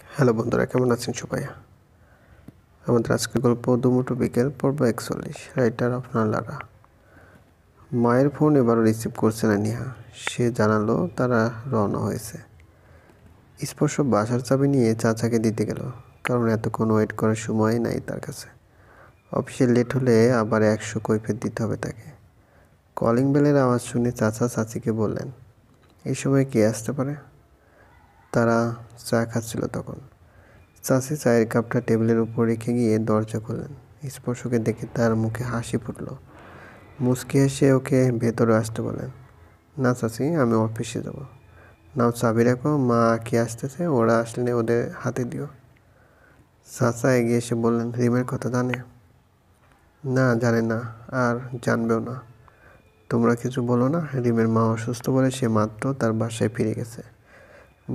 Hello বন্ধুরা, কেমন আছেন সবাই? আমাদের আজকের গল্প দুমুঠো বিকেল, পর্ব 41। রাইটার আপনার লারা। মায়ের ফোন এবারও রিসিভ করছে না নেহা। সে জানালো তারা রওনা হয়েছে। স্পর্শ বাসার চাবি নিয়ে চাচাকে দিতে গেল, কারণ এতক্ষণ ওয়েট করার সময় নাই তার কাছে। অফিসে লেট হলে আবার 100 কৈফিয়ত দিতে হবে তাকে। কলিং বেলের আওয়াজ শুনে চাচা চাচিকে বললেন, এই সময় কে আসতে পারে? তারা চা খাচ্ছিল তখন। চাচি চায়ের কাপটা টেবিলের উপর রেখে গিয়ে দরজা খুললেন। স্পর্শকে দেখে তার মুখে হাসি ফুটল। মুচকি হেসে ওকে ভেতরে আসতে বললেন। না চাচি, আমি অফিসে যাব। নাও চাবি রাখো, মা কে আসতেছে, ওরা আসলে ওদের হাতে দিও। চাচা এগিয়ে এসে বললেন, রিমের কথা জানে? না, জানে না, আর জানবেও না। তোমরা কিছু বলো না। রিমের মা অসুস্থ বলে সে মাত্র তার বাসায় ফিরে গেছে।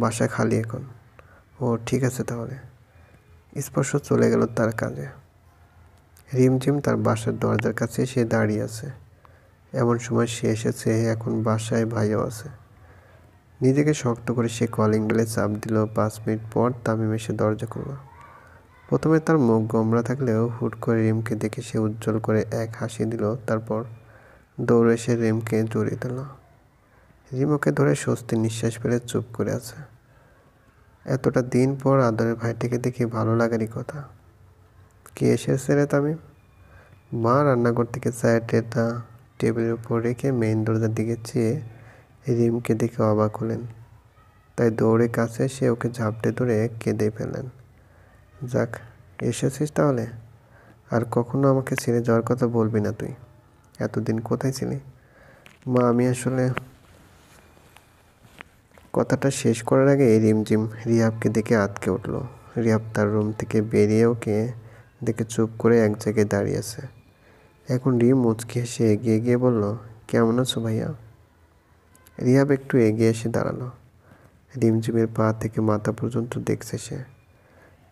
বাসা খালি এখন। ও ঠিক আছে তাহলে। স্পর্শ চলে গেল তার কাজে। রিমঝিম তার বাসার দরজার কাছে সে দাঁড়িয়ে আছে। এমন সময় সে এসেছে, এখন বাসায় ভাইও আছে। নিজেকে শক্ত করে সে কলিং বেলে চাপ দিল। 5 মিনিট পর তামিম এসে দরজা খুলল। প্রথমে তার মুখ গোমড়া থাকলেও হুট করে রিমকে দেখে সে উজ্জ্বল করে এক হাসি দিল। তারপর দৌড়ে এসে রিমকে জড়িয়ে দিল। রিম ওকে ধরে স্বস্তির নিঃশ্বাস ফেলে চুপ করে আছে। এতটা দিন পর আদরের ভাইটিকে দেখে ভালো লাগারই কথা। কে এসেছে রে তামিম? মা রান্নাঘর থেকে চায়ের ট্রেটা টেবিলের উপর রেখে মেইন দরজার দিকে চেয়ে রিমকে দেখে অবাক হলেন। তাই দৌড়ে কাছে এসে ওকে ঝাপটে ধরে কেঁদে ফেললেন। যাক, এসেছিস তাহলে। আর কখনো আমাকে ছেড়ে যাওয়ার কথা বলবি না তুই। এতদিন কোথায় ছিলি? মা, আমি আসলে... কথাটা শেষ করার আগে রিমঝিম রিহাবকে দেখে আঁতকে উঠল। রিহাব তার রুম থেকে বেরিয়ে ওকে দেখে চুপ করে এক জায়গায় দাঁড়িয়ে আছে। এখন রিম মুচকি হেসে এগিয়ে গিয়ে বলল, কেমন আছো ভাইয়া? রিহাব একটু এগিয়ে এসে দাঁড়ালো। রিমঝিমের পা থেকে মাথা পর্যন্ত দেখছে সে।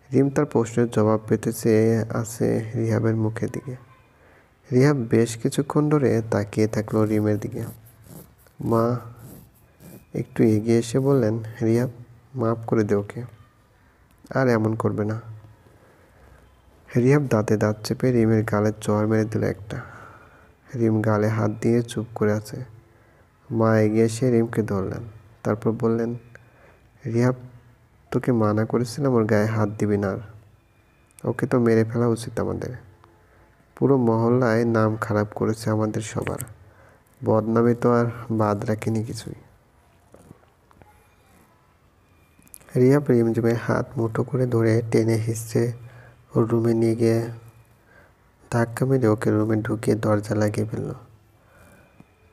রিম তার প্রশ্নের জবাব পেতে চেয়ে আছে রিহাবের মুখের দিকে। রিহাব বেশ কিছুক্ষণ ধরে তাকিয়ে থাকলো রিমের দিকে। মা একটু এগিয়ে এসে বললেন, রিহাব, মাফ করে দে ওকে, আর এমন করবে না। রিহাব দাঁতে দাঁত চেপে রিমের গালে চড় মেরে দিল একটা। রিম গালে হাত দিয়ে চুপ করে আছে। মা এগিয়ে এসে রিমকে ধরলেন। তারপর বললেন, রিহাব, তোকে মানা করেছিলাম ওর গায়ে হাত দিবি না। আর ওকে তো মেরে ফেলা উচিত আমাদের। পুরো মহল্লায় নাম খারাপ করেছে আমাদের সবার। বদনামে তো আর বাদ রাখিনি কিছুই। রিহাব রিমঝিমের হাত মুঠো করে ধরে টেনে হিঁচড়ে ওর রুমে নিয়ে গিয়ে ধাক্কা মেরে ওকে রুমে ঢুকিয়ে দরজা লাগিয়ে ফেলল।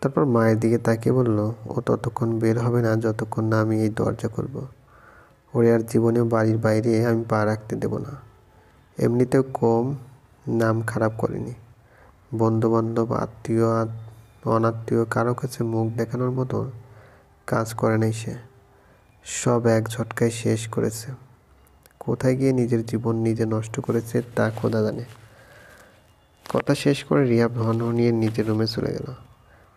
তারপর মায়ের দিকে তাকিয়ে বলল, ও ততক্ষণ বের হবে না যতক্ষণ না আমি এই দরজা খুলব। ওরে আর জীবনেও বাড়ির বাইরে আমি পা রাখতে দেব না। এমনিতেও কম নাম খারাপ করেনি। বন্ধুবান্ধব, আত্মীয়, অনাত্মীয় কারো কাছে মুখ দেখানোর মতো কাজ করে নাই সে। সব এক ঝটকায় শেষ করেছে। কোথায় গিয়ে নিজের জীবন নিজে নষ্ট করেছে তা খোদা জানে। কথা শেষ করে রিহাব হনহনিয়ে নিজের রুমে চলে গেল।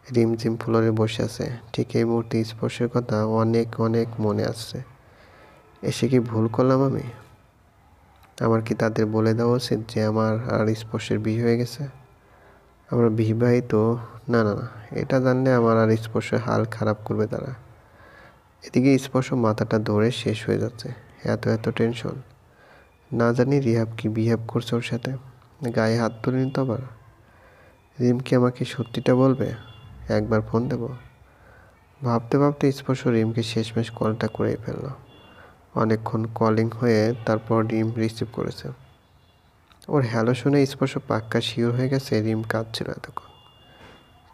রিমঝিম ফ্লোরে বসে আছে। ঠিক এই মুহূর্তে স্পর্শের কথা অনেক অনেক মনে আসছে। এসে কি ভুল করলাম আমি? আমার কি তাদের বলে দেওয়া উচিত যে আমার আর স্পর্শের বিয়ে হয়ে গেছে? আমরা বিবাহিত। না না না, এটা জানলে আমার আর স্পর্শের হাল খারাপ করবে তারা। এদিকে স্পর্শ মাথাটা ধরে শেষ হয়ে যাচ্ছে। এত এত টেনশন। না জানি রিহাব কি বিহেভ করছে ওর সাথে। গায়ে হাত তুলিনি তো আবার। রিম কি আমাকে সত্যিটা বলবে? একবার ফোন দেব। ভাবতে ভাবতে স্পর্শ রিমকে শেষমেশ কলটা করেই ফেলল। অনেকক্ষণ কলিং হয়ে তারপর রিম রিসিভ করেছে। ওর হ্যালো শুনে স্পর্শ পাক্কা শিওর হয়ে গেছে রিম কাঁদছিল এতক্ষণ।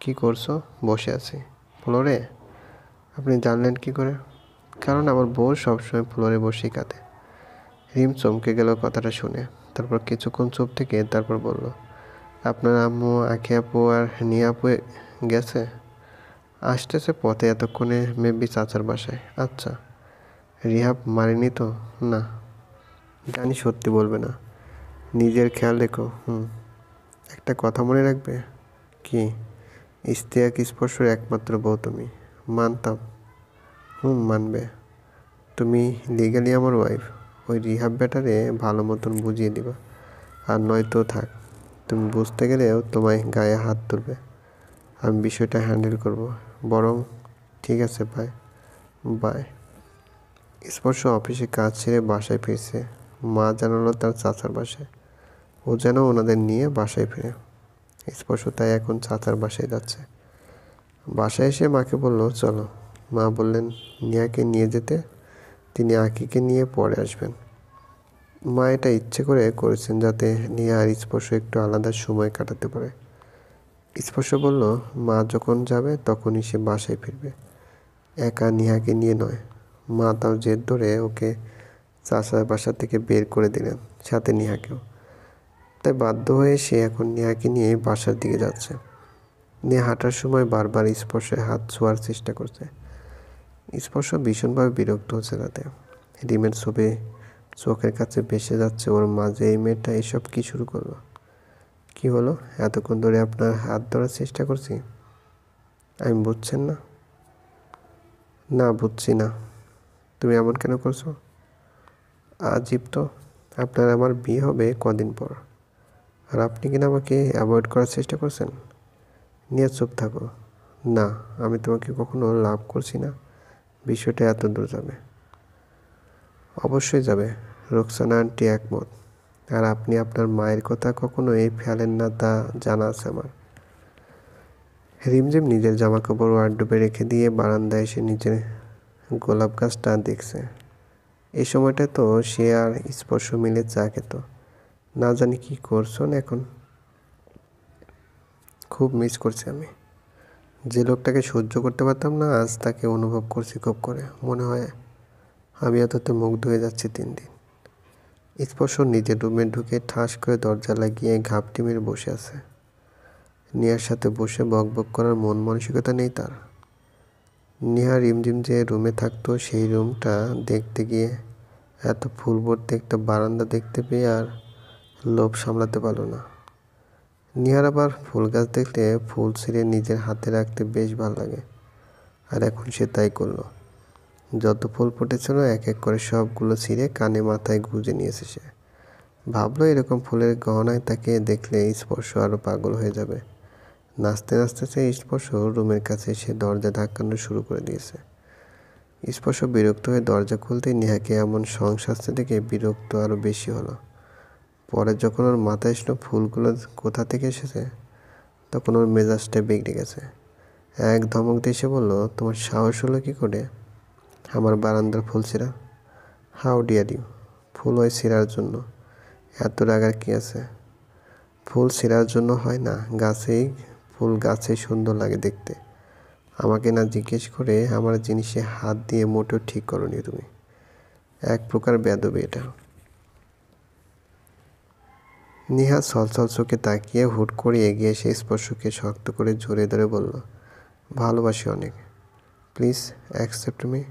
কি করছো? বসে আছি। ফ্লোরে? আপনি জানলেন কি করে? কারণ আমার বউ সবসময় ফ্লোরে বসেই কাঁদে। রিম চমকে গেল কথাটা শুনে। তারপর কিছুক্ষণ চুপ থেকে তারপর বলল, আপনার আম্মু আখি আপু আর নিয়া আপু গেছে? আসতেছে পথে, এতক্ষণে মেবি চাচার বাসায়। আচ্ছা। রিহাব মারেনি তো? না। জানি সত্যি বলবে না। নিজের খেয়াল রেখো। একটা কথা মনে রাখবে। কি? ইশতিয়াক স্পর্শের একমাত্র বউ তুমি। মানতাম। মানবে। তুমি লিগালি আমার ওয়াইফ। ওই রিহাব ব্যাটারে ভালো মতন বুঝিয়ে দিবা, আর নয়তো থাক, তুমি বুঝতে গেলেও তোমায় গায়ে হাত তুলবে। আমি বিষয়টা হ্যান্ডেল করব। বরং ঠিক আছে, বাই বাই। স্পর্শ অফিসে কাজ ছেড়ে বাসায় ফিরছে। মা জানালো তার চাচার বাসায়, ও যেন ওনাদের নিয়ে বাসায় ফিরে। স্পর্শ তাই এখন চাচার বাসায় যাচ্ছে। বাসায় এসে মাকে বলল চলো। মা বললেন নিয়াকে নিয়ে যেতে, তিনি আকিকে নিয়ে পরে আসবেন। মা এটা ইচ্ছে করে করেছেন যাতে নিয়া আর স্পর্শ একটু আলাদা সময় কাটাতে পারে। স্পর্শ বলল মা যখন যাবে তখনই সে বাসায় ফিরবে, একা নিহাকে নিয়ে নয়। মা তার জেদ ধরে ওকে চাচার বাসা থেকে বের করে দিলেন, সাথে নিহাকেও। তাই বাধ্য হয়ে সে এখন নিহাকে নিয়ে বাসার দিকে যাচ্ছে। নিয়ে হাঁটার সময় বারবার স্পর্শের হাত ছোঁয়ার চেষ্টা করছে। স্পর্শ ভীষণভাবে বিরক্ত হচ্ছে তাতে। রিমের ছবি চোখের কাছে ভেসে যাচ্ছে, ওর মাঝে এই মেয়েটা এসব কি শুরু করলো? কি হলো? এতক্ষণ ধরে আপনার হাত ধরার চেষ্টা করছি, আমি বুঝছেন না? না, বুঝছি না। তুমি এমন কেন করছো? আজীব তো, আপনার আমার বিয়ে হবে কদিন পর, আর আপনি কিনা আমাকে অ্যাভয়েড করার চেষ্টা করছেন। নিয়ে চুপ থাকো। না, আমি তোমাকে কখনো লাভ করছি না। বিষয়টা এত দূর যাবে? অবশ্যই যাবে, রোকসানা আন্টি একমত। আর আপনি আপনার মায়ের কথা কখনোই ফেলেন না, তা জানা আছে আমার। রিমঝিম নিজের জামাকাপড় ওয়ার্ডরোবে রেখে দিয়ে বারান্দায় এসে নিজের গোলাপ গাছটা দেখছে। এই সময়টা তো সে আর স্পর্শ মিলে চা খেত। না জানি কি করছেন এখন। খুব মিস করছি আমি। যে লোকটাকে সহ্য করতে পারতাম না, আজ তাকে অনুভব করছি খুব করে। মনে হয় আমি এততে মুগ্ধ হয়ে যাচ্ছি দিন দিন। স্পর্শ নিজের রুমে ঢুকে ঠাস করে দরজা লাগিয়ে ঘাপটি মেরে বসে আছে। নিহার সাথে বসে বকবক করার মন মানসিকতা নেই তার। নিহা রিমঝিম যে রুমে থাকতো, সেই রুমটা দেখতে গিয়ে এত ফুল ভর্তি একটা বারান্দা দেখতে পেয়ে আর লোভ সামলাতে পারল না। নিহার আবার ফুল গাছ দেখলে ফুল ছিঁড়ে নিজের হাতে রাখতে বেশ ভালো লাগে, আর এখন সে তাই করলো। যত ফুল ফুটেছিল এক এক করে সবগুলো ছিঁড়ে কানে মাথায় গুঁজে নিয়েছে সে। ভাবলো এরকম ফুলের গহনায় তাকে দেখলে স্পর্শ আরও পাগল হয়ে যাবে। নাচতে নাচতে সে স্পর্শ রুমের কাছে এসে দরজা ধাক্কানো শুরু করে দিয়েছে। স্পর্শ বিরক্ত হয়ে দরজা খুলতেই নেহাকে এমন সংসারতে দেখে বিরক্ত আরও বেশি হলো। পরে যখন ওর মাথায় এসলো ফুলগুলো কোথা থেকে এসেছে, তখন ওর মেজাজটা বিগড়ে গেছে। এক ধমক দিয়ে সে বলল, তোমার সাহস হলো কী করে আমার বারান্দার ফুল ছিঁড়া? How deer you? ফুল হয় ছিঁড়ার জন্য, এত রাগার কী আছে? ফুল ছিঁড়ার জন্য হয় না, ফুল গাছেই সুন্দর লাগে দেখতে। আমাকে না জিজ্ঞেস করে আমার জিনিসে হাত দিয়ে মোটেও ঠিক করনি তুমি। এক প্রকার বেয়াদবি এটা। নিহা ছলছল চোখে তাকিয়ে হুট করে এগিয়ে এসে স্পর্শকে শক্ত করে জড়িয়ে ধরে বলল, ভালোবাসি অনেক, প্লিজ অ্যাকসেপ্ট মি।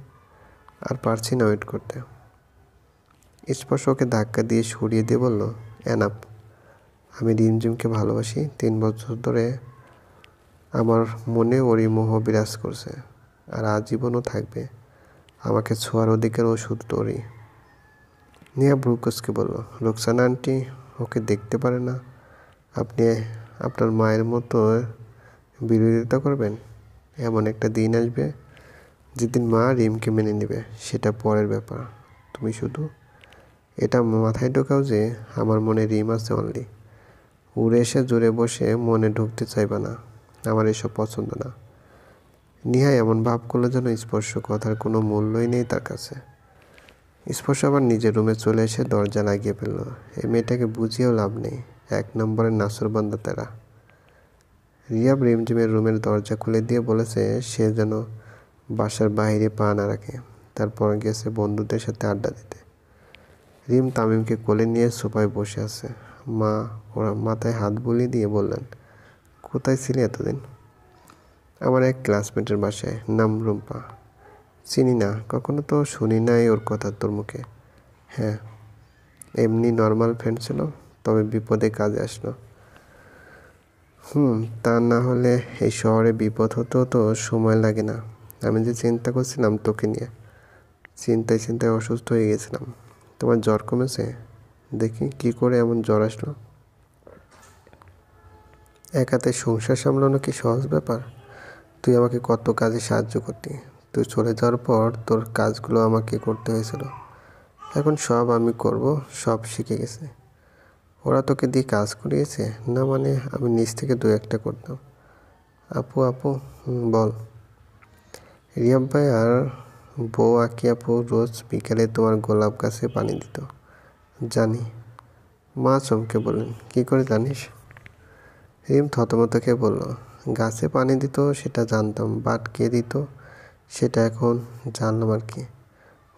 আর পারছি না ওয়েট করতে। স্পর্শ ওকে ধাক্কা দিয়ে সরিয়ে দিয়ে বলল, এনাফ। আমি রিমঝিমকে ভালোবাসি। 3 বছর ধরে আমার মনে ওরই মোহ বিরাজ করছে, আর আজীবনও থাকবে। আমাকে ছোঁয়ার অধিকার ও শুধু তোরই। নিয়া ব্রুকসকে বলল, রোকসানা আন্টি ওকে দেখতে পারে না, আপনি আপনার মায়ের মতো বিরোধিতা করবেন? এমন একটা দিন আসবে যেদিন মা রিমকে মেনে নেবে, সেটা পরের ব্যাপার। তুমি শুধু এটা মাথায় ঢোকাও যে আমার মনে রিম আছে অনলি। উড়ে এসে জোরে বসে মনে ঢুকতে চাইবে না, আমার এসব পছন্দ না। নিহা এমন ভাব করলো যেন স্পর্শ কথার কোনো মূল্যই নেই তার কাছে। স্পর্শ আবার নিজের রুমে চলে এসে দরজা লাগিয়ে ফেলল। এই মেয়েটাকে বুঝিয়েও লাভ নেই, 1 নম্বরের নাসরবান্দা তারা। রিয়াব রিমঝিমের রুমের দরজা খুলে দিয়ে বলেছে সে যেন বাসার বাইরে পা না রাখে। তারপর গেছে বন্ধুদের সাথে আড্ডা দিতে। রিম তামিমকে কোলে নিয়ে সোফায় বসে আছে। মা ওরা মাথায় হাত বুলিয়ে দিয়ে বললেন, কোথায় ছিলে এতদিন? আমার এক ক্লাসমেটের বাসায়, নাম রুম্পা। চিনি না, কখনো তো শুনি নাই ওর কথা তোর মুখে। হ্যাঁ, এমনি নর্মাল ফ্রেন্ড ছিল, তবে বিপদে কাজে আসলো। তা না হলে এই শহরে বিপদ হতেও তো সময় লাগে না। আমি যে চিন্তা করছিলাম তোকে নিয়ে, চিন্তায় চিন্তায় অসুস্থ হয়ে গেছিলাম। তোমার জ্বর কমেছে? দেখি কি করে এমন জ্বর আসলো। এক হাতে সংসার সামলানো কি সহজ ব্যাপার? তুই আমাকে কত কাজে সাহায্য করতি। তুই চলে যাওয়ার পর তোর কাজগুলো আমাকে করতে হয়েছিল। এখন সব আমি করব, সব শিখে গেছে। ওরা তোকে দিয়ে কাজ করিয়েছে? না, মানে আমি নিজ থেকে দু একটা করতাম। আপু বল। রিয়াব ভাই আর বউ আঁকি আপু রোজ বিকালে তোমার গোলাপ গাছে পানি দিত। জানি। মা চমকে বললেন, কি করে জানিস? রিম থতমত খেয়ে বলল, গাছে পানি দিত সেটা জানতাম, বাট কে দিত সেটা এখন জানলাম আর কি।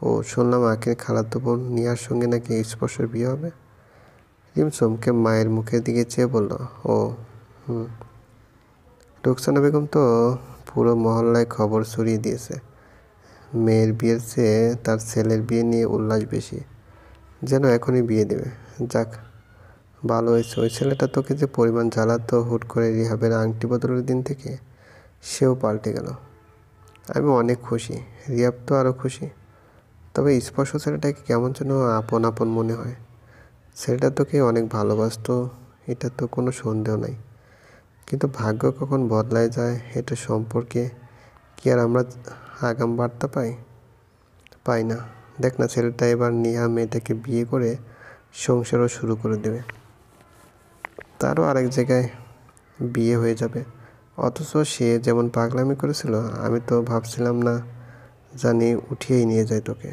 ও, শুনলাম আঁকের খালাতো বোন নিয়ার সঙ্গে নাকি স্পর্শের বিয়ে হবে। রিম চমকে মায়ের মুখের দিকে চেয়ে বলল, ও হুম। রুকসানা বেগম তো পুরো মহল্লায় খবর ছড়িয়ে দিয়েছে। মেয়ের বিয়ের চেয়ে তার ছেলের বিয়ে নিয়ে উল্লাস বেশি, যেন এখনই বিয়ে দেবে। যাক, ভালো হয়েছে। ওই ছেলেটা তোকে যে পরিমাণ জ্বালাতো হুট করে রিহাবের আংটি বদলের দিন থেকে, সেও পাল্টে গেল। আমি অনেক খুশি, রিহাব তো আরও খুশি। তবে স্পর্শ ছেলেটাকে কেমন যেন আপন আপন মনে হয়। ছেলেটা তোকে অনেক ভালোবাসতো, এটা তো কোনো সন্দেহ নাই। কিন্তু ভাগ্য কখন বদলায় যায়, এটা সম্পর্কে কি আর আমরা আগাম বার্তা পাই না। দেখ না, ছেলেটা এবার নিহা মেয়েটাকে বিয়ে করে সংসারও শুরু করে দেবে। তারও আরেক জায়গায় বিয়ে হয়ে যাবে। অথচ সে যেমন পাগলামি করেছিল, আমি তো ভাবছিলাম না জানি উঠিয়েই নিয়ে যায় তোকে।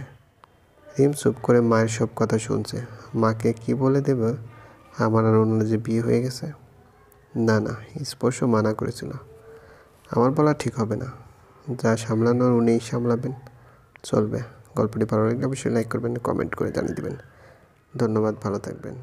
রিম চুপ করে মায়ের সব কথা শুনছে। মাকে কি বলে দেব আমার আর অন্য যে বিয়ে হয়ে গেছে? না, স্পর্শ মানা করেছিল। আমার বলা ঠিক হবে না। যা সামলানোর উনিই সামলাবেন। চলবে। গল্পটি ভালো লাগলে অবশ্যই লাইক করবেন, কমেন্ট করে জানিয়ে দেবেন। ধন্যবাদ, ভালো থাকবেন।